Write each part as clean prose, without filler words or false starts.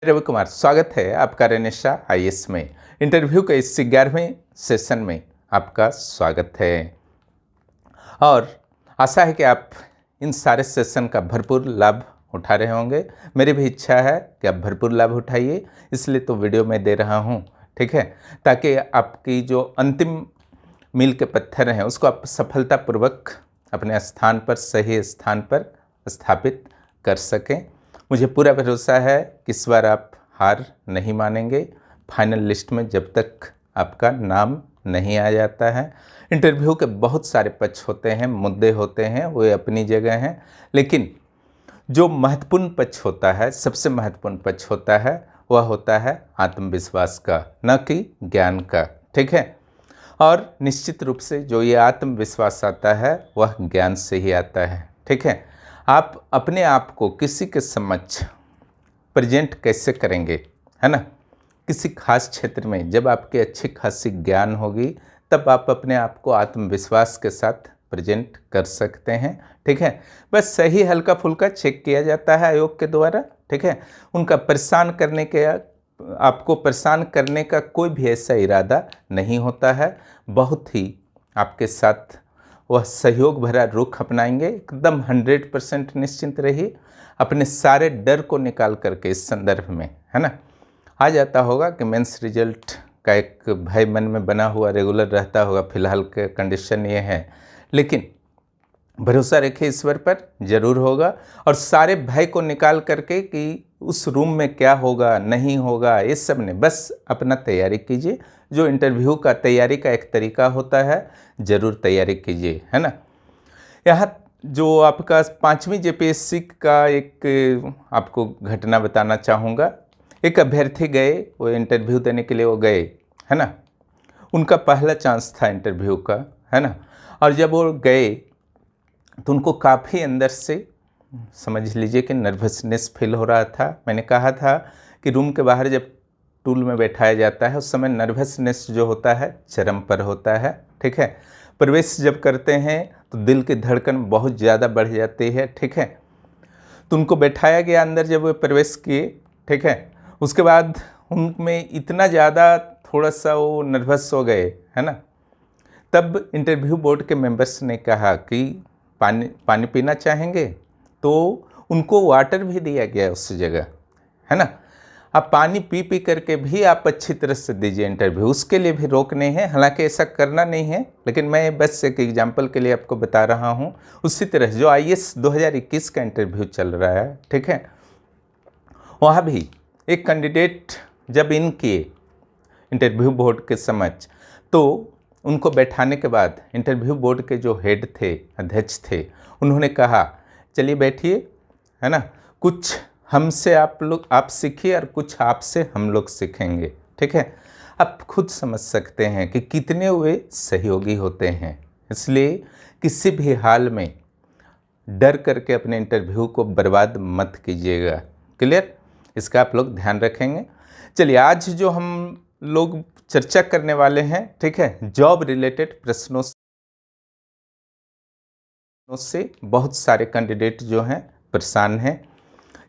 रवि कुमार, स्वागत है आपका रेनेशा आईएएस में। इंटरव्यू के इस 11वें सेशन में आपका स्वागत है और आशा है कि आप इन सारे सेशन का भरपूर लाभ उठा रहे होंगे। मेरी भी इच्छा है कि आप भरपूर लाभ उठाइए, इसलिए तो वीडियो में दे रहा हूं, ठीक है, ताकि आपकी जो अंतिम मील के पत्थर हैं उसको आप सफलतापूर्वक अपने स्थान पर, सही स्थान पर स्थापित कर सकें। मुझे पूरा भरोसा है कि इस बार आप हार नहीं मानेंगे फाइनल लिस्ट में जब तक आपका नाम नहीं आ जाता है। इंटरव्यू के बहुत सारे पक्ष होते हैं, मुद्दे होते हैं, वो अपनी जगह हैं, लेकिन जो महत्वपूर्ण पक्ष होता है, सबसे महत्वपूर्ण पक्ष होता है, वह होता है आत्मविश्वास का, न कि ज्ञान का, ठीक है। और निश्चित रूप से जो ये आत्मविश्वास आता है वह ज्ञान से ही आता है, ठीक है। आप अपने आप को किसी के समक्ष प्रेजेंट कैसे करेंगे, है ना, किसी खास क्षेत्र में जब आपकी अच्छी खासी ज्ञान होगी तब आप अपने आप को आत्मविश्वास के साथ प्रेजेंट कर सकते हैं, ठीक है। बस सही हल्का फुल्का चेक किया जाता है आयोग के द्वारा, ठीक है। उनका परेशान करने के, आपको परेशान करने का कोई भी ऐसा इरादा नहीं होता है। बहुत ही आपके साथ वह सहयोग भरा रुख अपनाएंगे। एकदम 100% निश्चिंत रहिए। अपने सारे डर को निकाल करके इस संदर्भ में, है ना, आ जाता होगा कि मेंस रिजल्ट का एक भय मन में बना हुआ रेगुलर रहता होगा। फिलहाल के कंडीशन ये है, लेकिन भरोसा रखिए ईश्वर पर, जरूर होगा। और सारे भय को निकाल करके कि उस रूम में क्या होगा नहीं होगा, ये सब ने बस अपना तैयारी कीजिए। जो इंटरव्यू का तैयारी का एक तरीका होता है, ज़रूर तैयारी कीजिए, है ना। यहाँ जो आपका 5वीं जेपीएससी का एक आपको घटना बताना चाहूँगा। एक अभ्यर्थी गए, वो इंटरव्यू देने के लिए वो गए, है ना। उनका पहला चांस था इंटरव्यू का, है ना। और जब वो गए तो उनको काफ़ी अंदर से समझ लीजिए कि नर्वसनेस फील हो रहा था। मैंने कहा था कि रूम के बाहर जब टूल में बैठाया जाता है उस समय नर्वसनेस जो होता है चरम पर होता है, ठीक है। प्रवेश जब करते हैं तो दिल की धड़कन बहुत ज़्यादा बढ़ जाती है, ठीक है। तो उनको बैठाया गया अंदर, जब वे प्रवेश किए, ठीक है। उसके बाद उनमें इतना ज़्यादा थोड़ा सा वो नर्वस हो गए, है ना। तब इंटरव्यू बोर्ड के मेंबर्स ने कहा कि पानी पीना चाहेंगे, तो उनको वाटर भी दिया गया उस जगह, है ना। आप पानी पी पी करके भी आप अच्छी तरह से दीजिए इंटरव्यू, उसके लिए भी रोक नहीं है। हालांकि ऐसा करना नहीं है, लेकिन मैं बस एक एग्जांपल के लिए आपको बता रहा हूं। उसी तरह जो आईएएस 2021 का इंटरव्यू चल रहा है, ठीक है, वहाँ भी एक कैंडिडेट जब इन किए इंटरव्यू बोर्ड के समक्ष, तो उनको बैठाने के बाद इंटरव्यू बोर्ड के जो हेड थे, अध्यक्ष थे, उन्होंने कहा चलिए बैठिए, है ना, कुछ हमसे आप सीखिए और कुछ आपसे हम लोग सीखेंगे, ठीक है। आप खुद समझ सकते हैं कि कितने वे सहयोगी होते हैं। इसलिए किसी भी हाल में डर करके अपने इंटरव्यू को बर्बाद मत कीजिएगा। क्लियर, इसका आप लोग ध्यान रखेंगे। चलिए, आज जो हम लोग चर्चा करने वाले हैं, ठीक है, जॉब रिलेटेड प्रश्नों से बहुत सारे कैंडिडेट जो हैं परेशान हैं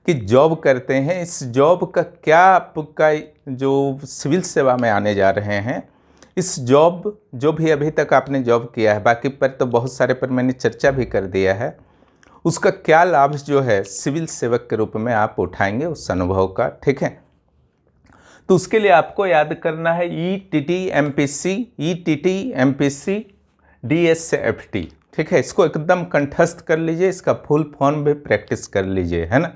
कि जॉब करते हैं, इस जॉब का क्या, आपका जो सिविल सेवा में आने जा रहे हैं, इस जॉब जो भी अभी तक आपने जॉब किया है, बाकी पर तो बहुत सारे पर मैंने चर्चा भी कर दिया है, उसका क्या लाभ जो है सिविल सेवक के रूप में आप उठाएंगे उस अनुभव का, ठीक है। तो उसके लिए आपको याद करना है ईटीटी एमपीसी डीएसएफटी, ठीक है। इसको एकदम कंठस्थ कर लीजिए, इसका फुल फॉर्म भी प्रैक्टिस कर लीजिए, है ना,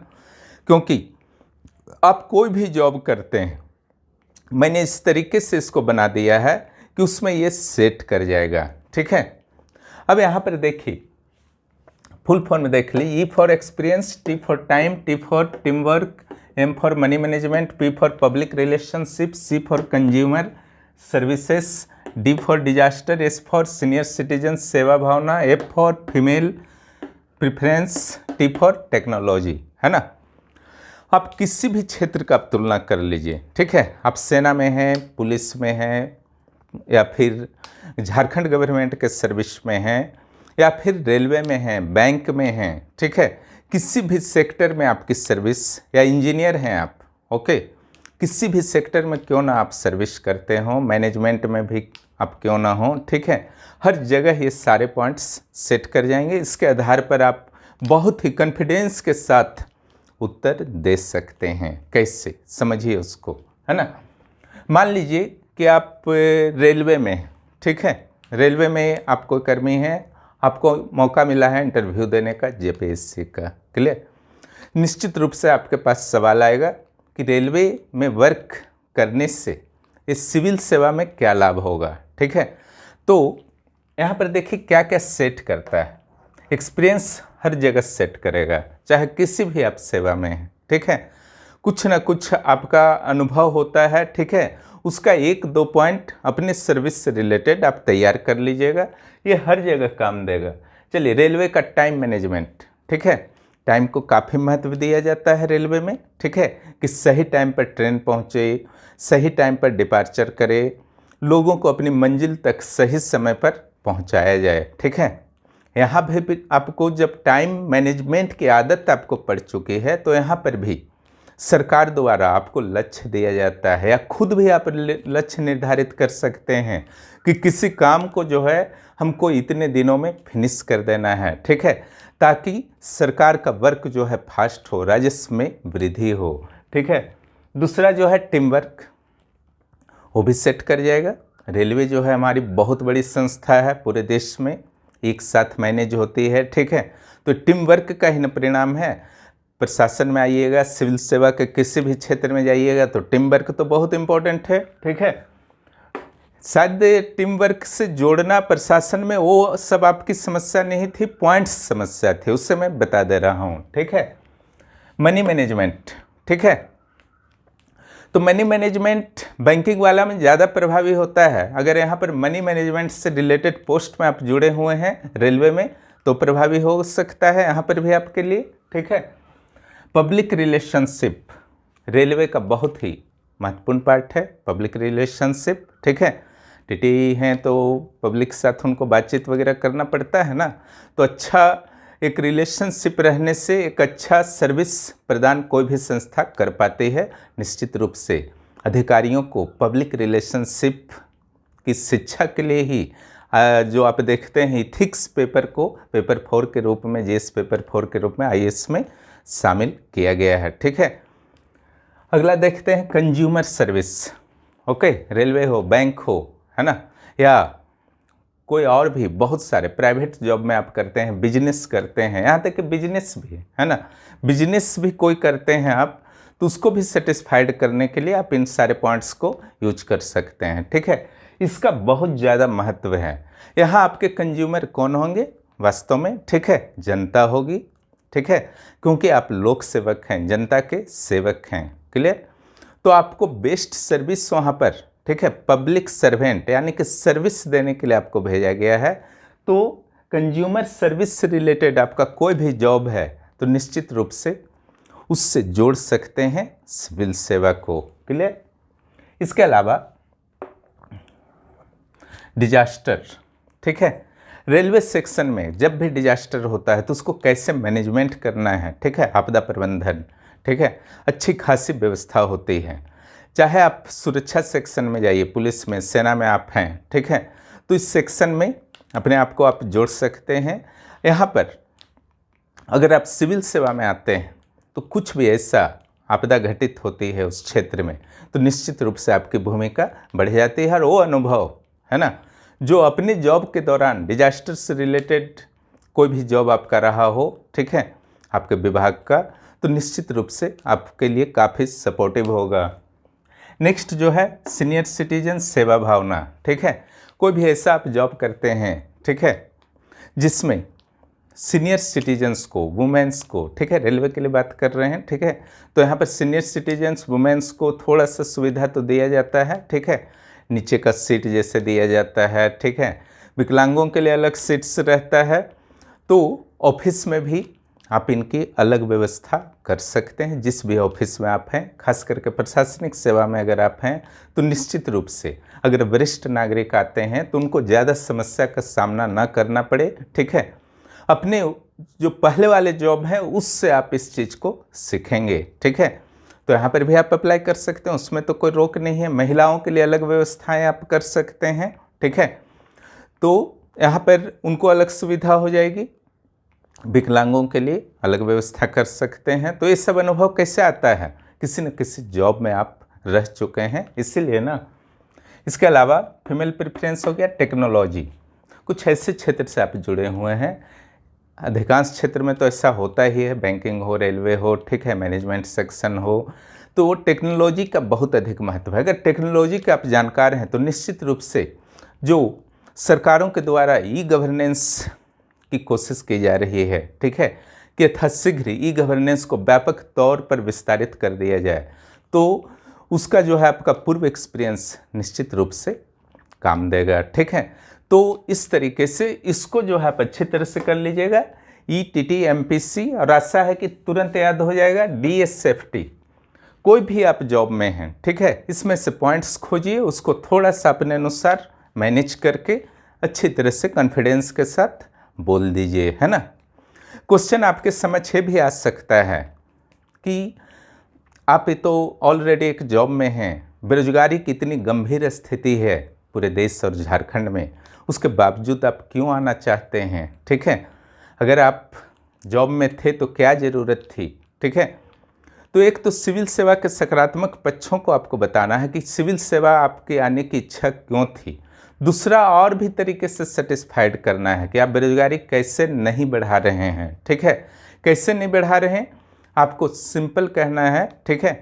क्योंकि आप कोई भी जॉब करते हैं, मैंने इस तरीके से इसको बना दिया है कि उसमें ये सेट कर जाएगा, ठीक है। अब यहाँ पर देखिए, फुल फॉर्म देख ली। E for experience, T for time, T for team work, M for money management, P for public relationship, C for consumer services, D for disaster, S for senior citizen सेवा भावना, F for female preference, T for technology, है ना। आप किसी भी क्षेत्र का आप तुलना कर लीजिए, ठीक है। आप सेना में हैं, पुलिस में हैं, या फिर झारखंड गवर्नमेंट के सर्विस में हैं, या फिर रेलवे में हैं, बैंक में हैं, ठीक है। किसी भी सेक्टर में आपकी सर्विस, या इंजीनियर हैं आप, ओके, किसी भी सेक्टर में क्यों ना आप सर्विस करते हो, मैनेजमेंट में भी आप क्यों ना हो, ठीक है, हर जगह ये सारे पॉइंट्स सेट कर जाएंगे। इसके आधार पर आप बहुत ही कॉन्फिडेंस के साथ उत्तर दे सकते हैं। कैसे, समझिए उसको, है ना। मान लीजिए कि आप रेलवे में, ठीक है, रेलवे में आप कोई कर्मी हैं, आपको मौका मिला है इंटरव्यू देने का जेपीएससी का, क्लियर। निश्चित रूप से आपके पास सवाल आएगा कि रेलवे में वर्क करने से इस सिविल सेवा में क्या लाभ होगा, ठीक है। तो यहाँ पर देखिए क्या क्या सेट करता है। एक्सपीरियंस हर जगह सेट करेगा, चाहे किसी भी आप सेवा में हैं, ठीक है। कुछ ना कुछ आपका अनुभव होता है, ठीक है, उसका 1-2 पॉइंट अपने सर्विस से रिलेटेड आप तैयार कर लीजिएगा, ये हर जगह काम देगा। चलिए, रेलवे का टाइम मैनेजमेंट, ठीक है, टाइम को काफ़ी महत्व दिया जाता है रेलवे में, ठीक है, कि सही टाइम पर ट्रेन पहुँचे, सही टाइम पर डिपार्चर करे, लोगों को अपनी मंजिल तक सही समय पर पहुँचाया जाए, ठीक है। यहाँ भी आपको जब टाइम मैनेजमेंट की आदत आपको पड़ चुकी है, तो यहाँ पर भी सरकार द्वारा आपको लक्ष्य दिया जाता है, या खुद भी आप लक्ष्य निर्धारित कर सकते हैं कि किसी काम को जो है हमको इतने दिनों में फिनिश कर देना है, ठीक है, ताकि सरकार का वर्क जो है फास्ट हो, राजस्व में वृद्धि हो, ठीक है। दूसरा जो है टीम वर्क, वो भी सेट कर जाएगा। रेलवे जो है हमारी बहुत बड़ी संस्था है, पूरे देश में एक साथ मैनेज होती है, ठीक है। तो टीम वर्क का ही न परिणाम है। प्रशासन में आइएगा, सिविल सेवा के किसी भी क्षेत्र में जाइएगा, तो टीम वर्क तो बहुत इंपॉर्टेंट है, ठीक है। शायद टीम वर्क से जोड़ना प्रशासन में वो सब आपकी समस्या नहीं थी, पॉइंट्स समस्या थी, उससे मैं बता दे रहा हूँ, ठीक है। मनी मैनेजमेंट, ठीक है, तो मनी मैनेजमेंट बैंकिंग वाला में ज़्यादा प्रभावी होता है। अगर यहाँ पर मनी मैनेजमेंट से रिलेटेड पोस्ट में आप जुड़े हुए हैं रेलवे में, तो प्रभावी हो सकता है यहाँ पर भी आपके लिए, ठीक है। पब्लिक रिलेशनशिप रेलवे का बहुत ही महत्वपूर्ण पार्ट है, पब्लिक रिलेशनशिप, ठीक है। टीटी हैं तो पब्लिक के साथ उनको बातचीत वगैरह करना पड़ता है ना, तो अच्छा एक रिलेशनशिप रहने से एक अच्छा सर्विस प्रदान कोई भी संस्था कर पाती है। निश्चित रूप से अधिकारियों को पब्लिक रिलेशनशिप की शिक्षा के लिए ही जो आप देखते हैं इथिक्स पेपर को पेपर 4 के रूप में, जीएस पेपर 4 के रूप में आईएएस में शामिल किया गया है, ठीक है। अगला देखते हैं कंज्यूमर सर्विस, ओके, रेलवे हो, बैंक हो, है ना, या कोई और भी बहुत सारे प्राइवेट जॉब में आप करते हैं, बिजनेस करते हैं, यहाँ तक कि बिजनेस भी है ना, बिजनेस भी कोई करते हैं आप, तो उसको भी सेटिस्फाइड करने के लिए आप इन सारे पॉइंट्स को यूज कर सकते हैं, ठीक है। इसका बहुत ज़्यादा महत्व है। यहाँ आपके कंज्यूमर कौन होंगे वास्तव में, ठीक है, जनता होगी, ठीक है, क्योंकि आप लोक सेवक हैं, जनता के सेवक हैं, क्लियर। तो आपको बेस्ट सर्विस वहाँ पर, ठीक है, पब्लिक सर्वेंट यानी कि सर्विस देने के लिए आपको भेजा गया है। तो कंज्यूमर सर्विस से रिलेटेड आपका कोई भी जॉब है तो निश्चित रूप से उससे जोड़ सकते हैं सिविल सेवा को, क्लियर। इसके अलावा डिजास्टर, ठीक है, रेलवे सेक्शन में जब भी डिजास्टर होता है तो उसको कैसे मैनेजमेंट करना है, ठीक है, आपदा प्रबंधन, ठीक है, अच्छी खासी व्यवस्था होती है। चाहे आप सुरक्षा सेक्शन में जाइए, पुलिस में, सेना में आप हैं, ठीक है, तो इस सेक्शन में अपने आप को आप जोड़ सकते हैं। यहाँ पर अगर आप सिविल सेवा में आते हैं तो कुछ भी ऐसा आपदा घटित होती है उस क्षेत्र में, तो निश्चित रूप से आपकी भूमिका बढ़ जाती है। और वो अनुभव है ना, जो अपने जॉब के दौरान डिजास्टर से रिलेटेड कोई भी जॉब आपका रहा हो, ठीक है, आपके विभाग का, तो निश्चित रूप से आपके लिए काफ़ी सपोर्टिव होगा। नेक्स्ट जो है सीनियर सिटीजन सेवा भावना, ठीक है, कोई भी ऐसा आप जॉब करते हैं, ठीक है, जिसमें सीनियर सिटीजन्स को, वुमेन्स को, ठीक है, रेलवे के लिए बात कर रहे हैं, ठीक है, तो यहाँ पर सीनियर सिटीजन्स वुमेन्स को थोड़ा सा सुविधा तो दिया जाता है, ठीक है, नीचे का सीट जैसे दिया जाता है, ठीक है, विकलांगों के लिए अलग सीट्स रहता है, तो ऑफिस में भी आप इनकी अलग व्यवस्था कर सकते हैं। जिस भी ऑफिस में आप हैं, खास करके प्रशासनिक सेवा में अगर आप हैं, तो निश्चित रूप से अगर वरिष्ठ नागरिक आते हैं तो उनको ज़्यादा समस्या का सामना ना करना पड़े, ठीक है। अपने जो पहले वाले जॉब हैं उससे आप इस चीज़ को सीखेंगे, ठीक है। तो यहाँ पर भी आप अप्लाई कर सकते हैं, उसमें तो कोई रोक नहीं है। महिलाओं के लिए अलग व्यवस्थाएं आप कर सकते हैं, ठीक है। तो यहाँ पर उनको अलग सुविधा हो जाएगी, विकलांगों के लिए अलग व्यवस्था कर सकते हैं। तो ये सब अनुभव कैसे आता है, किसी न किसी जॉब में आप रह चुके हैं, इसीलिए ना। इसके अलावा फीमेल प्रेफरेंस हो गया, टेक्नोलॉजी, कुछ ऐसे क्षेत्र से आप जुड़े हुए हैं। अधिकांश क्षेत्र में तो ऐसा होता ही है, बैंकिंग हो, रेलवे हो, ठीक है, मैनेजमेंट सेक्शन हो, तो टेक्नोलॉजी का बहुत अधिक महत्व है। अगर टेक्नोलॉजी के आप जानकार हैं तो निश्चित रूप से जो सरकारों के द्वारा ई गवर्नेंस की कोशिश की जा रही है, ठीक है, कि यथाशीघ्र ई गवर्नेंस को व्यापक तौर पर विस्तारित कर दिया जाए, तो उसका जो है आपका पूर्व एक्सपीरियंस निश्चित रूप से काम देगा, ठीक है। तो इस तरीके से इसको जो है आप अच्छी तरह से कर लीजिएगा, ETT-MPC, और आशा है कि तुरंत याद हो जाएगा DSFT। कोई भी आप जॉब में हैं, ठीक है, इसमें से पॉइंट्स खोजिए, उसको थोड़ा सा अपने अनुसार मैनेज करके अच्छी तरह से कॉन्फिडेंस के साथ बोल दीजिए, है ना। क्वेश्चन आपके समझ ये भी आ सकता है कि आप ये तो ऑलरेडी एक जॉब में हैं, बेरोजगारी की इतनी गंभीर स्थिति है पूरे देश और झारखंड में, उसके बावजूद आप क्यों आना चाहते हैं, ठीक है। अगर आप जॉब में थे तो क्या ज़रूरत थी, ठीक है। तो एक तो सिविल सेवा के सकारात्मक पक्षों को आपको बताना है कि सिविल सेवा आपके आने की इच्छा क्यों थी। दूसरा, और भी तरीके से सेटिस्फाइड करना है कि आप बेरोजगारी कैसे नहीं बढ़ा रहे हैं, ठीक है। कैसे नहीं बढ़ा रहे हैं, आपको सिंपल कहना है, ठीक है,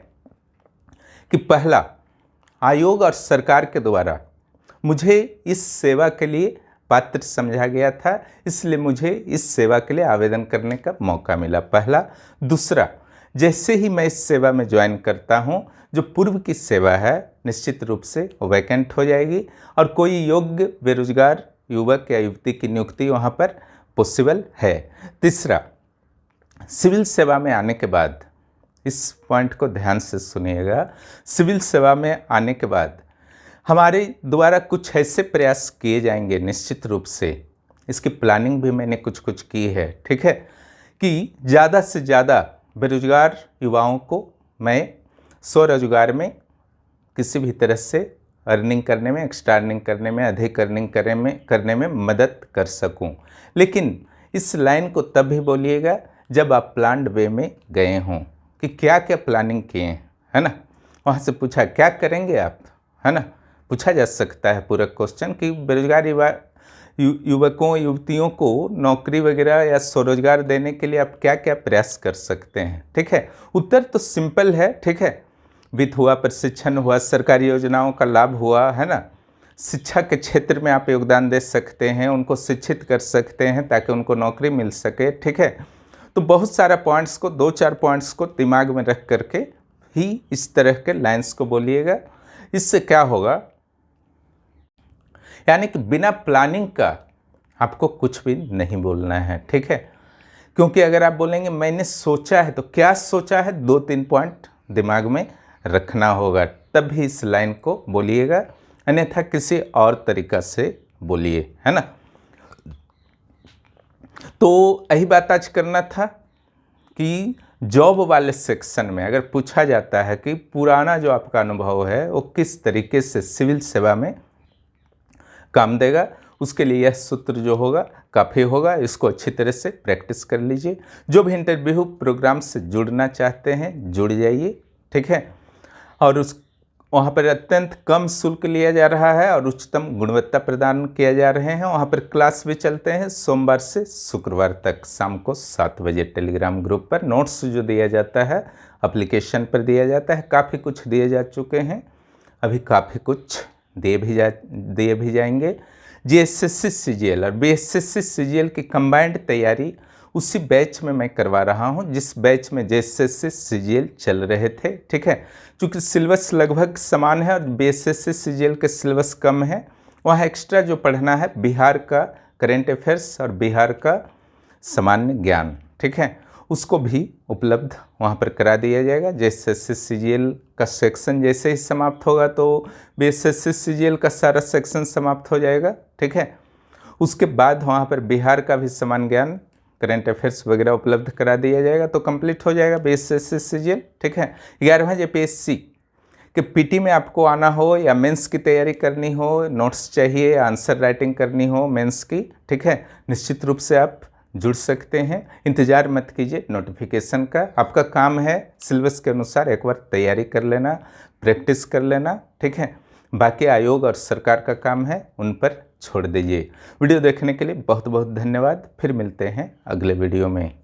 कि पहला, आयोग और सरकार के द्वारा मुझे इस सेवा के लिए पात्र समझा गया था, इसलिए मुझे इस सेवा के लिए आवेदन करने का मौका मिला, पहला। दूसरा, जैसे ही मैं इस सेवा में ज्वाइन करता हूँ, जो पूर्व की सेवा है निश्चित रूप से वैकेंट हो जाएगी और कोई योग्य बेरोजगार युवक या युवती की नियुक्ति वहाँ पर पॉसिबल है। तीसरा, सिविल सेवा में आने के बाद, इस पॉइंट को ध्यान से सुनिएगा, सिविल सेवा में आने के बाद हमारे द्वारा कुछ ऐसे प्रयास किए जाएंगे निश्चित रूप से, इसकी प्लानिंग भी मैंने कुछ कुछ की है, ठीक है, कि ज़्यादा से ज़्यादा बेरोजगार युवाओं को मैं स्वरोजगार में किसी भी तरह से अर्निंग करने में, एक्स्ट्रा अर्निंग करने में, अधिक अर्निंग करने में मदद कर सकूं। लेकिन इस लाइन को तब भी बोलिएगा जब आप प्लान्ड वे में गए हों, कि क्या क्या प्लानिंग किए हैं, है ना। वहाँ से पूछा क्या करेंगे आप, है ना, पूछा जा सकता है पूरा क्वेश्चन कि बेरोजगार युवकों युवतियों को नौकरी वगैरह या स्वरोजगार देने के लिए आप क्या क्या प्रयास कर सकते हैं, ठीक है। उत्तर तो सिंपल है, ठीक है, वित्त हुआ, प्रशिक्षण हुआ, सरकारी योजनाओं का लाभ हुआ, है ना, शिक्षा के क्षेत्र में आप योगदान दे सकते हैं, उनको शिक्षित कर सकते हैं ताकि उनको नौकरी मिल सके, ठीक है। तो बहुत सारा पॉइंट्स को, 2-4 पॉइंट्स को दिमाग में रख करके ही इस तरह के लाइंस को बोलिएगा। इससे क्या होगा, यानी कि बिना प्लानिंग का आपको कुछ भी नहीं बोलना है, ठीक है। क्योंकि अगर आप बोलेंगे मैंने सोचा है, तो क्या सोचा है, 2-3 पॉइंट दिमाग में रखना होगा, तब भी इस लाइन को बोलिएगा, अन्यथा किसी और तरीका से बोलिए, है ना। तो यही बात आज करना था कि जॉब वाले सेक्शन में अगर पूछा जाता है कि पुराना जो आपका अनुभव है वो किस तरीके से सिविल सेवा में काम देगा, उसके लिए यह सूत्र जो होगा काफ़ी होगा। इसको अच्छी तरह से प्रैक्टिस कर लीजिए। जो भी इंटरव्यू प्रोग्राम से जुड़ना चाहते हैं जुड़ जाइए, ठीक है। और वहाँ पर अत्यंत कम शुल्क लिया जा रहा है और उच्चतम गुणवत्ता प्रदान किया जा रहे हैं। वहाँ पर क्लास भी चलते हैं सोमवार से शुक्रवार तक शाम को 7 बजे। टेलीग्राम ग्रुप पर नोट्स जो दिया जाता है एप्लीकेशन पर दिया जाता है, काफ़ी कुछ दिए जा चुके हैं, अभी काफ़ी कुछ दिए भी जाएंगे। GSSC CGL और BSSC CGL की कंबाइंड तैयारी उसी बैच में मैं करवा रहा हूं जिस बैच में GSSC CGL चल रहे थे, ठीक है। चूँकि सिलेबस लगभग समान है और BSSC CGL के सिलेबस कम है, वहाँ एक्स्ट्रा जो पढ़ना है बिहार का करेंट अफेयर्स और बिहार का सामान्य ज्ञान, ठीक है, उसको भी उपलब्ध वहाँ पर करा दिया जाएगा। JSSC CGL का सेक्शन जैसे ही समाप्त होगा तो BSSC CGL का सारा सेक्शन समाप्त हो जाएगा, ठीक है। उसके बाद वहाँ पर बिहार का भी सामान्य ज्ञान करंट अफेयर्स वगैरह उपलब्ध करा दिया जाएगा, तो कंप्लीट हो जाएगा BSS CGL। ठीक है, 11वां JPSC कि पीटी में आपको आना हो या मेंस की तैयारी करनी हो, नोट्स चाहिए, आंसर राइटिंग करनी हो मेंस की, ठीक है, निश्चित रूप से आप जुड़ सकते हैं। इंतज़ार मत कीजिए नोटिफिकेशन का। आपका काम है सिलेबस के अनुसार एक बार तैयारी कर लेना, प्रैक्टिस कर लेना। ठीक है, बाकी आयोग और सरकार का काम है, उन पर छोड़ दीजिए। वीडियो देखने के लिए बहुत बहुत धन्यवाद। फिर मिलते हैं अगले वीडियो में।